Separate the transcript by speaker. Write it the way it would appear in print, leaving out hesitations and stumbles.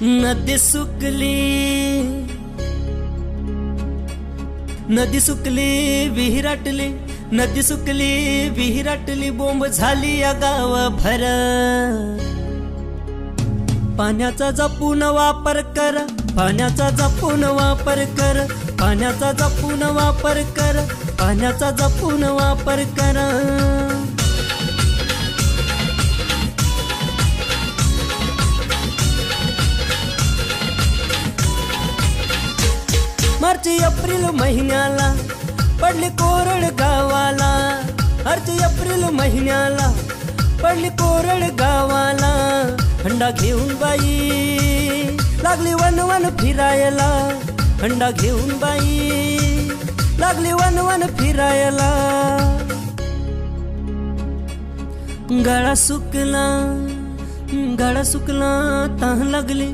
Speaker 1: नदी सुकली, नदी सुकली विहिराटली, नदी सुकली विहिराटली, बोंब झाली या गावभर. पाण्याचा जपून वापर कर, पाण्याचा जपून वापर कर, पाण्याचा जपून वापर कर, पाण्याचा जपून वापर कर. मार्च एप्रिल महिन्याला पडली कोरड गावाला, मार्च एप्रिल महिन्याला पडली कोरड गावाला. हंडा घेऊन बाई लागली वन वन फिरायला, हंडा घेऊन बाई लागली वन वन फिरायला. गळा सुकला, गळा सुकला, तहान लागली,